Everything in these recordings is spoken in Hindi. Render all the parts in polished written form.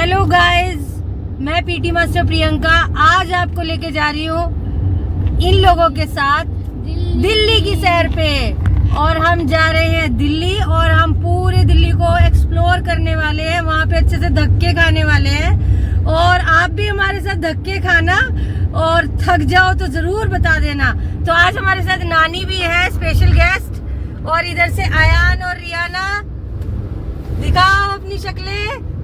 हेलो गाइस, मैं पीटी मास्टर प्रियंका आज आपको लेके जा रही हूँ इन लोगों के साथ दिल्ली की सैर पे। और हम जा रहे हैं दिल्ली और हम पूरे दिल्ली को एक्सप्लोर करने वाले हैं, वहाँ पे अच्छे से धक्के खाने वाले हैं। और आप भी हमारे साथ धक्के खाना और थक जाओ तो जरूर बता देना। तो आज हमारे साथ नानी भी है, स्पेशल गेस्ट, और इधर से आयान और रियाना। दिखाओ अपनी शक्लें।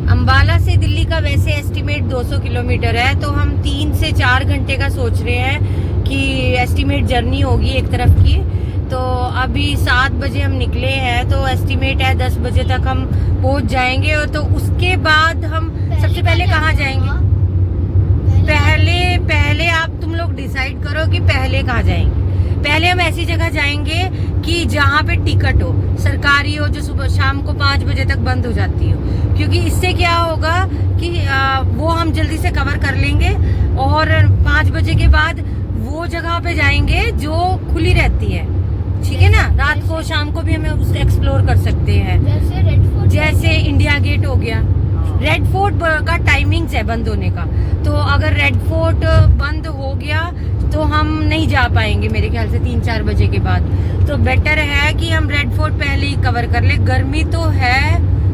अंबाला से दिल्ली का वैसे एस्टिमेट 200 किलोमीटर है, तो हम 3 से 4 घंटे का सोच रहे हैं कि एस्टिमेट जर्नी होगी एक तरफ की। तो अभी 7 बजे हम निकले हैं, तो एस्टिमेट है 10 बजे तक हम पहुंच जाएंगे। और तो उसके बाद हम सबसे पहले कहाँ जाएंगे? पहले आप तुम लोग डिसाइड करो कि पहले कहाँ जाएंगे। पहले हम ऐसी जगह जाएंगे कि जहाँ पे टिकट हो, सरकारी हो, जो सुबह शाम को 5 बजे तक बंद हो जाती हो, क्योंकि इससे क्या होगा कि वो हम जल्दी से कवर कर लेंगे। और 5 बजे के बाद वो जगह पे जाएंगे जो खुली रहती है, ठीक है ना। रात को शाम को भी हमें उसको एक्सप्लोर कर सकते हैं, जैसे इंडिया गेट हो गया। रेड फोर्ट का टाइमिंग्स है बंद होने का, तो अगर रेड फोर्ट बंद हो गया तो हम नहीं जा पाएंगे मेरे ख्याल से 3-4 बजे के बाद। तो बेटर है कि हम रेड फोर्ट पहले ही कवर कर ले। गर्मी तो है,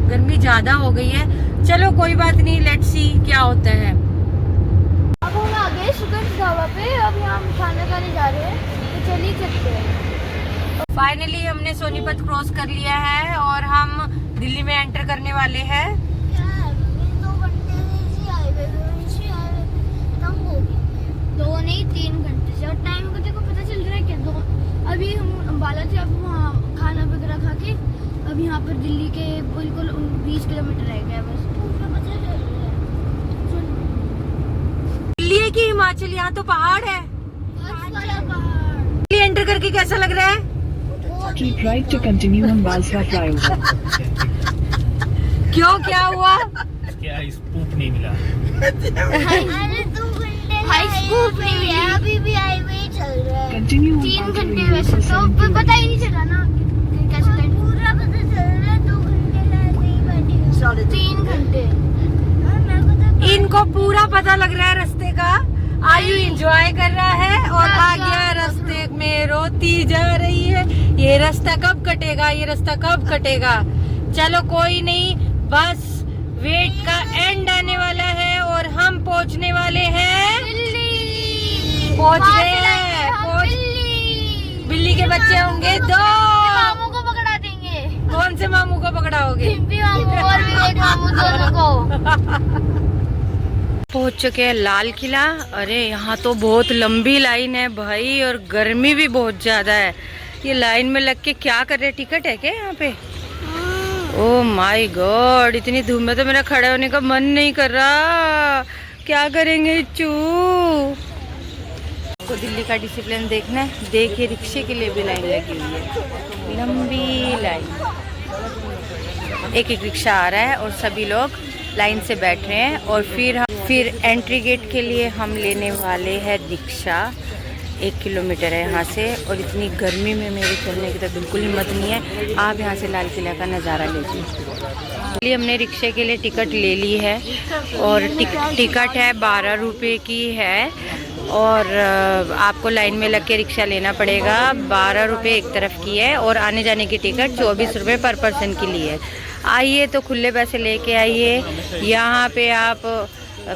गर्मी ज्यादा हो गई है। चलो कोई बात नहीं, लेट्स सी क्या होता है। अब हम आ गए शुगर ढाबा पे, अब यहाँ हम खाना खाने जा रहे हैं, तो चलिए चलते हैं। फाइनली हमने सोनीपत क्रॉस कर लिया है और हम दिल्ली में एंटर करने वाले हैं। 2 नहीं 3 घंटे से, और टाइम को देखो पता चल रहा है क्या? 2 अभी हम अम्बाला से अब वहाँ खाना वगैरह खा के अब यहाँ पर दिल्ली के बिल्कुल 20 किलोमीटर रह गया बस। पता चल रहा है दिल्ली है कि हिमाचल? यहाँ तो पहाड़ है। दिल्ली एंटर करके कैसा लग रहा है? Keep right to continue on Valswa flyover. क्यों, क्या हुआ? क्या स्कूप नहीं मिला? हाई स्कूप नहीं मिला, अभी भी हाईवे चल रहा है। Continue on 3 घंटे Valswa वैसे तो पता ही नहीं चला ना कैसे टाइम पूरा पता चल रहा है। 2 घंटे नहीं बैठे, 3 घंटे। इनको पूरा पता लग रहा है रास्ते का। आयु एंजॉय कर रहा है और आ गया रास्ते में, रोती जा रही है। ये रास्ता कब कटेगा, ये रास्ता कब कटेगा? चलो कोई नहीं, बस वेट का एंड आने वाला है और हम पहुंचने वाले हैं दिल्ली पहुंच गए हैं। बिल्ली के बच्चे होंगे 2। मामू को पकड़ा देंगे। कौन से मामू को पकड़ाओगे? डिम्पी मामू और विवेक मामू दोनों को। पहुंच चुके हैं लाल किला। अरे यहाँ तो बहुत लंबी लाइन है भाई, और गर्मी भी बहुत ज्यादा है। ये लाइन में लग के क्या कर रहे? टिकट है क्या यहाँ पे? ओह माय गॉड, इतनी धूप में तो मेरा खड़े होने का मन नहीं कर रहा। क्या करेंगे चू? तो दिल्ली का डिसिप्लिन देखना है। देखिए रिक्शे के लिए भी लाइन लगी हुई है, लंबी लाइन। एक एक रिक्शा आ रहा है और सभी लोग लाइन से बैठ रहे हैं। और फिर एंट्री गेट के लिए हम लेने वाले हैं रिक्शा। 1 किलोमीटर है यहाँ से, और इतनी गर्मी में मेरे चलने की तो बिल्कुल हिम्मत नहीं है। आप यहाँ से लाल किला का नज़ारा लीजिए। हमने रिक्शे के लिए टिकट ले ली है, और टिकट है 12 रुपये की है। और आपको लाइन में लग के रिक्शा लेना पड़ेगा। 12 रुपये एक तरफ की है, और आने जाने की टिकट 24 रुपये पर पर्सन की ली है। आइए तो खुले पैसे लेके आइए। यहाँ पे आप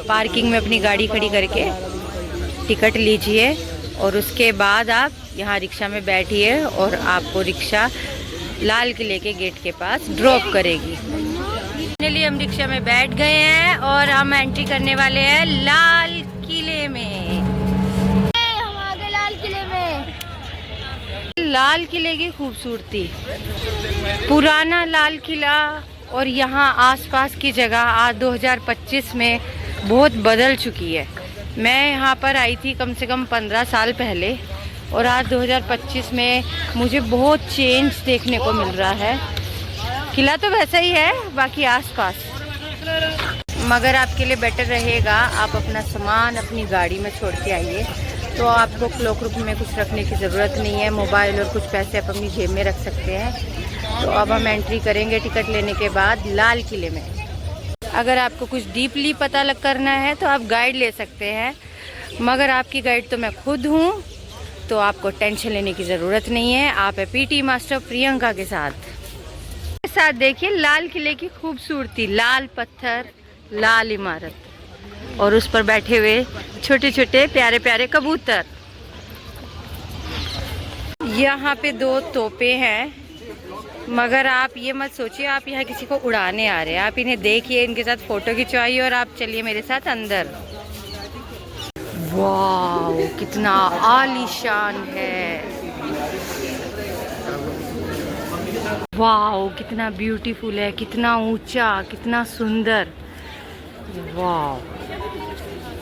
पार्किंग में अपनी गाड़ी खड़ी करके टिकट लीजिए, और उसके बाद आप यहाँ रिक्शा में बैठिए और आपको रिक्शा लाल किले के गेट के पास ड्रॉप करेगी। फाइनली हम रिक्शा में बैठ गए हैं और हम एंट्री करने वाले हैं लाल किले में। हम आ गए लाल किले में। लाल किले की खूबसूरती, पुराना लाल किला, और यहाँ आसपास की जगह आज 2025 में बहुत बदल चुकी है। मैं यहाँ पर आई थी कम से कम 15 साल पहले, और आज 2025 में मुझे बहुत चेंज देखने को मिल रहा है। किला तो वैसा ही है, बाकी आसपास। मगर आपके लिए बेटर रहेगा आप अपना सामान अपनी गाड़ी में छोड़ के आइए, तो आपको क्लॉक रूम में कुछ रखने की ज़रूरत नहीं है। मोबाइल और कुछ पैसे आप अपनी जेब में रख सकते हैं। तो अब हम एंट्री करेंगे टिकट लेने के बाद लाल किले में। अगर आपको कुछ डीपली पता करना है तो आप गाइड ले सकते हैं, मगर आपकी गाइड तो मैं खुद हूँ, तो आपको टेंशन लेने की ज़रूरत नहीं है। आप है पीटी मास्टर प्रियंका के साथ देखिए लाल किले की खूबसूरती, लाल पत्थर, लाल इमारत और उस पर बैठे हुए छोटे छोटे प्यारे प्यारे कबूतर। यहाँ पे 2 तोपे हैं, मगर आप ये मत सोचिए आप यहाँ किसी को उड़ाने आ रहे हैं। आप इन्हें देखिए, इनके साथ फोटो खिंचवाइए और आप चलिए मेरे साथ अंदर। वाह कितना आलीशान है, वाह कितना ब्यूटीफुल है, कितना ऊंचा, कितना सुंदर, वाह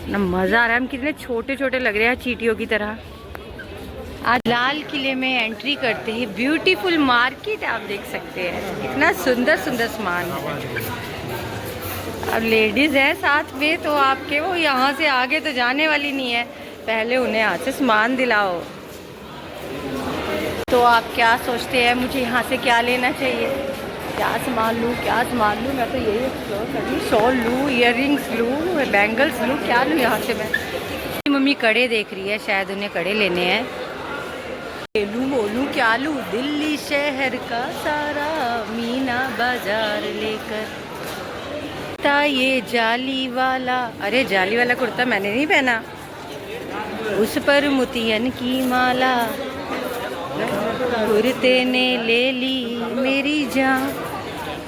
ना मज़ा आ रहा है। हम कितने छोटे छोटे लग रहे हैं चींटियों की तरह। आज लाल किले में एंट्री करते ही ब्यूटीफुल मार्केट आप देख सकते हैं, कितना सुंदर सुंदर सामान है। अब लेडीज़ है साथ में तो आपके वो यहाँ से आगे तो जाने वाली नहीं है, पहले उन्हें हाथ से सामान दिलाओ। तो आप क्या सोचते हैं मुझे यहाँ से क्या लेना चाहिए, क्या सामान लूँ, क्या सामान लूँ? मैं तो यही एक्सप्लोर कर रही, शॉल लूँ, इयररिंग्स लूँ, बैंगल्स लूँ, क्या लूँ यहाँ से मैं? मम्मी कड़े देख रही है, शायद उन्हें कड़े लेने हैं। लूँ बोलूँ क्या लूँ, दिल्ली शहर का सारा मीना बाजार लेकर ये जाली वाला, अरे जाली वाला कुर्ता मैंने नहीं पहना, उस पर मोतियन की माला, कुर्ते ने ले ली मेरी जान।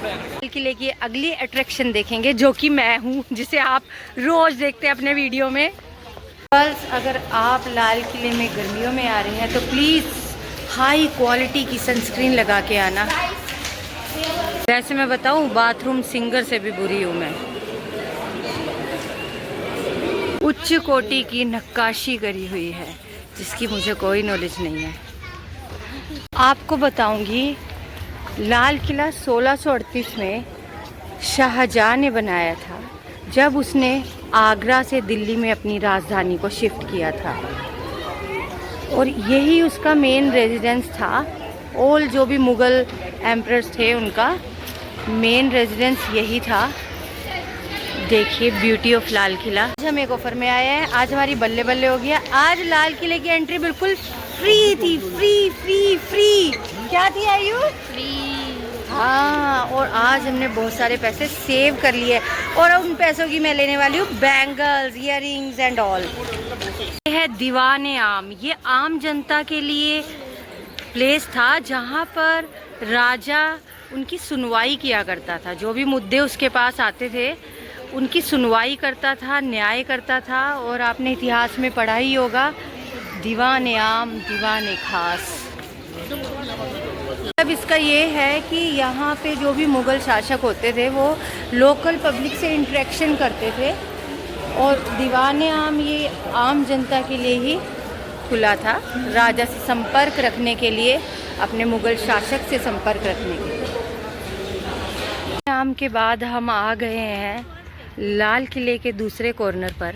लाल किले की अगली अट्रैक्शन देखेंगे जो कि मैं हूँ, जिसे आप रोज देखते हैं अपने वीडियो में। बस अगर आप लाल किले में गर्मियों में आ रहे हैं तो प्लीज़ हाई क्वालिटी की सनस्क्रीन लगा के आना। वैसे मैं बताऊँ बाथरूम सिंगर से भी बुरी हूँ मैं। उच्च कोटि की नक्काशी करी हुई है जिसकी मुझे कोई नॉलेज नहीं है। आपको बताऊंगी लाल किला 1638 में शाहजहां ने बनाया था, जब उसने आगरा से दिल्ली में अपनी राजधानी को शिफ्ट किया था, और यही उसका मेन रेजिडेंस था। ऑल जो भी मुग़ल एम्परर्स थे उनका मेन रेजिडेंस यही था। देखिए ब्यूटी ऑफ लाल किला। आज हम एक ऑफर में आए हैं, आज हमारी बल्ले बल्ले हो गया। आज लाल किले की एंट्री बिल्कुल फ्री थी, फ्री फ्री फ्री। क्या थी आयु? फ्री। हाँ, और आज हमने बहुत सारे पैसे सेव कर लिए और उन पैसों की मैं लेने वाली हूँ बैंगल्स, इयररिंग्स एंड ऑल। ये है दीवाने आम, ये आम जनता के लिए प्लेस था जहाँ पर राजा उनकी सुनवाई किया करता था। जो भी मुद्दे उसके पास आते थे उनकी सुनवाई करता था, न्याय करता था। और आपने इतिहास में पढ़ा ही होगा दीवाने आम दीवाने खास। अब इसका ये है कि यहाँ पे जो भी मुग़ल शासक होते थे वो लोकल पब्लिक से इंटरेक्शन करते थे, और दीवाने आम ये आम जनता के लिए ही खुला था, राजा से संपर्क रखने के लिए, अपने मुग़ल शासक से संपर्क रखने के लिए। आम के बाद हम आ गए हैं लाल किले के दूसरे कॉर्नर पर।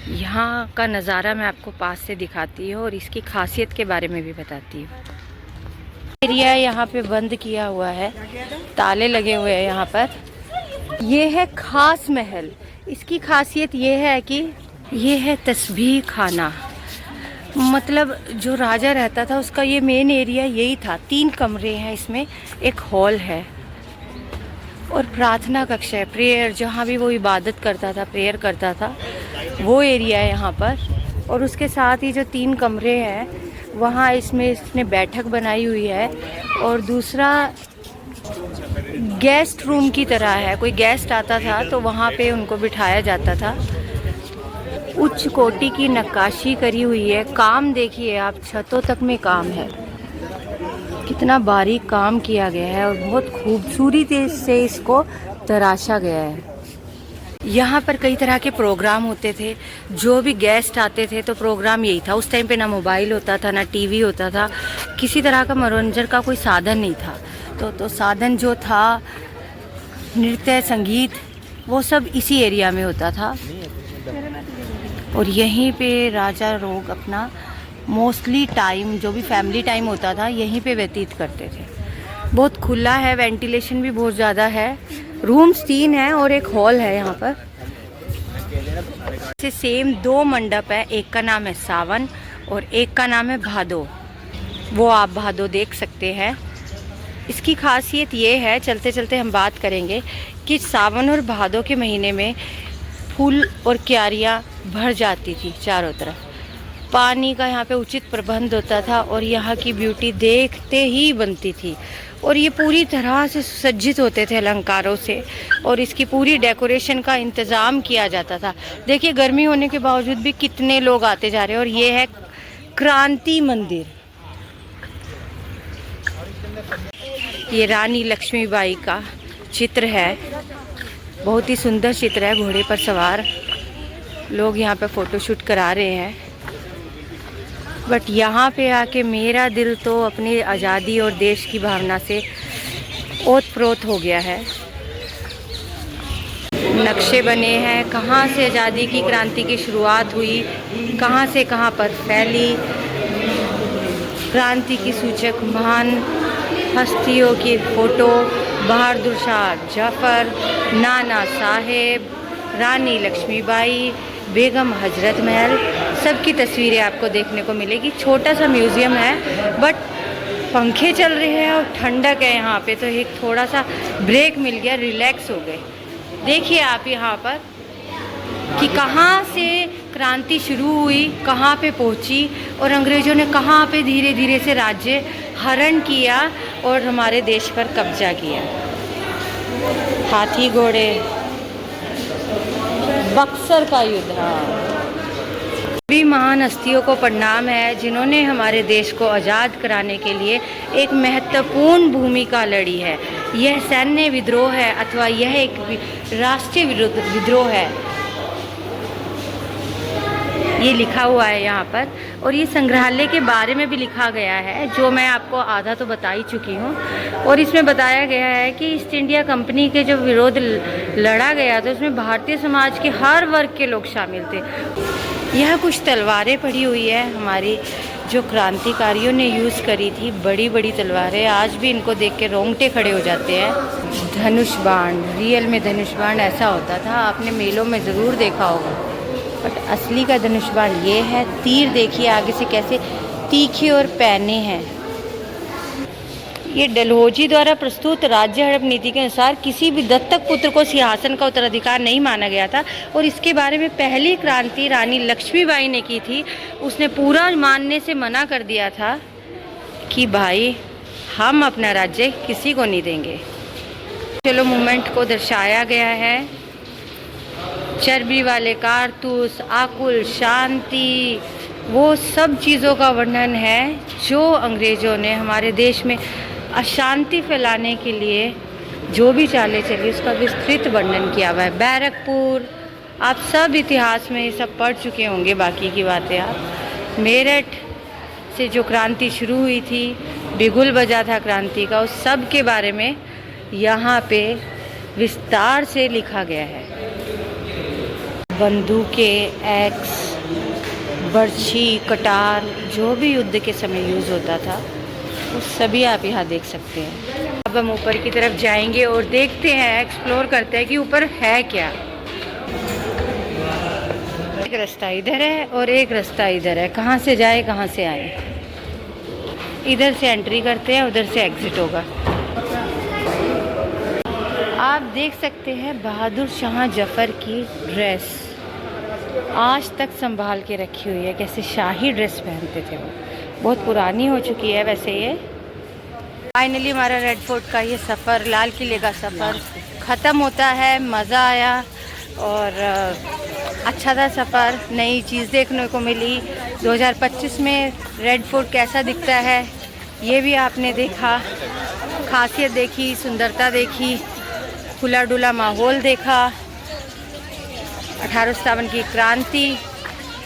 यहाँ का नज़ारा मैं आपको पास से दिखाती हूँ और इसकी खासियत के बारे में भी बताती हूँ। एरिया यहाँ पे बंद किया हुआ है, ताले लगे हुए हैं यहाँ पर। ये है खास महल। इसकी खासियत ये है कि ये है तस्बीह खाना, मतलब जो राजा रहता था उसका ये मेन एरिया यही था। 3 कमरे हैं इसमें, एक हॉल है और प्रार्थना कक्ष है, प्रेयर, जहाँ भी वो इबादत करता था, प्रेयर करता था, वो एरिया है यहाँ पर। और उसके साथ ही जो 3 कमरे हैं वहाँ इसने बैठक बनाई हुई है, और दूसरा गेस्ट रूम की तरह है। कोई गेस्ट आता था तो वहाँ पे उनको बिठाया जाता था। उच्च कोटि की नक्काशी करी हुई है, काम देखिए आप, छतों तक में काम है, कितना बारीक काम किया गया है और बहुत खूबसूरती से इसको तराशा गया है। यहाँ पर कई तरह के प्रोग्राम होते थे, जो भी गेस्ट आते थे तो प्रोग्राम यही था। उस टाइम पे ना मोबाइल होता था, ना टीवी होता था, किसी तरह का मनोरंजन का कोई साधन नहीं था। तो साधन जो था, नृत्य, संगीत, वो सब इसी एरिया में होता था। और यहीं पे राजा लोग अपना मोस्टली टाइम, जो भी फैमिली टाइम होता था, यहीं पे व्यतीत करते थे। बहुत खुला है, वेंटिलेशन भी बहुत ज़्यादा है, रूम्स 3 हैं और एक हॉल है यहाँ पर। से सेम 2 मंडप है, एक का नाम है सावन और एक का नाम है भादो। वो आप भादो देख सकते हैं। इसकी खासियत ये है, चलते चलते हम बात करेंगे, कि सावन और भादो के महीने में फूल और क्यारियाँ भर जाती थी चारों तरफ। पानी का यहाँ पे उचित प्रबंध होता था और यहाँ की ब्यूटी देखते ही बनती थी। और ये पूरी तरह से सुसज्जित होते थे अलंकारों से और इसकी पूरी डेकोरेशन का इंतज़ाम किया जाता था। देखिए गर्मी होने के बावजूद भी कितने लोग आते जा रहे हैं। और ये है क्रांति मंदिर। ये रानी लक्ष्मीबाई का चित्र है, बहुत ही सुंदर चित्र है। घोड़े पर सवार लोग यहाँ पे फ़ोटोशूट करा रहे हैं। बट यहाँ पे आके मेरा दिल तो अपनी आज़ादी और देश की भावना से ओत-प्रोत हो गया है। नक्शे बने हैं, कहाँ से आज़ादी की क्रांति की शुरुआत हुई, कहाँ से कहाँ पर फैली, क्रांति की सूचक महान हस्तियों की फ़ोटो, बहादुर शाह जफ़र, नाना साहेब, रानी लक्ष्मीबाई, बेगम हजरत महल, सबकी तस्वीरें आपको देखने को मिलेगी। छोटा सा म्यूज़ियम है बट पंखे चल रहे हैं और ठंडक है यहाँ पे, तो एक थोड़ा सा ब्रेक मिल गया, रिलैक्स हो गए। देखिए आप यहाँ पर कि कहाँ से क्रांति शुरू हुई, कहाँ पे पहुँची और अंग्रेज़ों ने कहाँ पे धीरे धीरे से राज्य हरण किया और हमारे देश पर कब्जा किया। हाथी घोड़े, बक्सर का युद्ध। सभी महान हस्तियों को प्रणाम है जिन्होंने हमारे देश को आज़ाद कराने के लिए एक महत्वपूर्ण भूमिका लड़ी है। यह सैन्य विद्रोह है अथवा यह एक राष्ट्रीय विद्रोह है, ये लिखा हुआ है यहाँ पर। और ये संग्रहालय के बारे में भी लिखा गया है, जो मैं आपको आधा तो बता ही चुकी हूँ। और इसमें बताया गया है कि ईस्ट इंडिया कंपनी के जो विरोध लड़ा गया था उसमें भारतीय समाज के हर वर्ग के लोग शामिल थे। यह कुछ तलवारें पड़ी हुई है हमारी जो क्रांतिकारियों ने यूज़ करी थी, बड़ी बड़ी तलवारें। आज भी इनको देख के रोंगटे खड़े हो जाते हैं। धनुष बाण, रियल में धनुष बाण ऐसा होता था, आपने मेलों में ज़रूर देखा होगा। बट असली का धनुष बाण ये है। तीर देखिए आगे से कैसे तीखे और पैने हैं। ये डलहौजी द्वारा प्रस्तुत राज्य हड़प नीति के अनुसार किसी भी दत्तक पुत्र को सिंहासन का उत्तराधिकार नहीं माना गया था। और इसके बारे में पहली क्रांति रानी लक्ष्मीबाई ने की थी। उसने पूरा मानने से मना कर दिया था कि भाई हम अपना राज्य किसी को नहीं देंगे। चलो मूवमेंट को दर्शाया गया है। चर्बी वाले कारतूस, आकुल शांति, वो सब चीज़ों का वर्णन है जो अंग्रेज़ों ने हमारे देश में अशांति फैलाने के लिए जो भी चालें चली, उसका विस्तृत वर्णन किया हुआ है। बैरकपुर, आप सब इतिहास में ये सब पढ़ चुके होंगे, बाकी की बातें आप। मेरठ से जो क्रांति शुरू हुई थी, बिगुल बजा था क्रांति का, उस सब के बारे में यहाँ पे विस्तार से लिखा गया है। बंदूकें, एक्स, बर्छी, कटार, जो भी युद्ध के समय यूज़ होता था वो सभी आप यहाँ देख सकते हैं। अब हम ऊपर की तरफ जाएंगे और देखते हैं, एक्सप्लोर करते हैं कि ऊपर है क्या। एक रास्ता इधर है और एक रास्ता इधर है, कहाँ से जाए कहाँ से आए। इधर से एंट्री करते हैं, उधर से एग्ज़िट होगा। आप देख सकते हैं बहादुर शाह जफ़र की ड्रेस आज तक संभाल के रखी हुई है, कैसे शाही ड्रेस पहनते थे वो। बहुत पुरानी हो चुकी है वैसे ये। फाइनली हमारा रेड फोर्ट का ये सफ़र, लाल किले का सफ़र ख़त्म होता है। मज़ा आया और अच्छा था सफ़र, नई चीज़ देखने को मिली। 2025 में रेड फोर्ट कैसा दिखता है ये भी आपने देखा, खासियत देखी, सुंदरता देखी, खुला डुला माहौल देखा। 1857 की क्रांति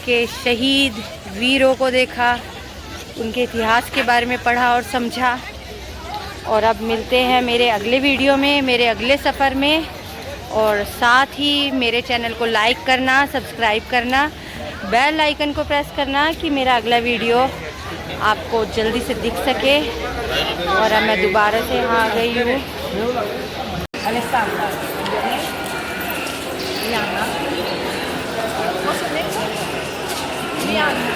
के शहीद वीरों को देखा, उनके इतिहास के बारे में पढ़ा और समझा। और अब मिलते हैं मेरे अगले वीडियो में, मेरे अगले सफ़र में। और साथ ही मेरे चैनल को लाइक करना, सब्सक्राइब करना, बेल आइकन को प्रेस करना कि मेरा अगला वीडियो आपको जल्दी से दिख सके। और अब मैं दोबारा से यहाँ आ गई हूँ। Alessandra, Liana. What's your name? Liana.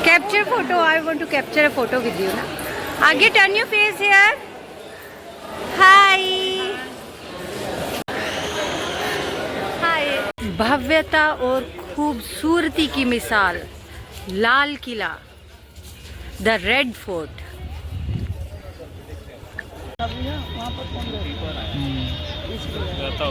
Capture photo. I want to capture a photo with you. Na? Aage turn your face here. Hi. Hi. भव्यता और खूबसूरती की मिसाल, Lal Qila, the red fort. जाता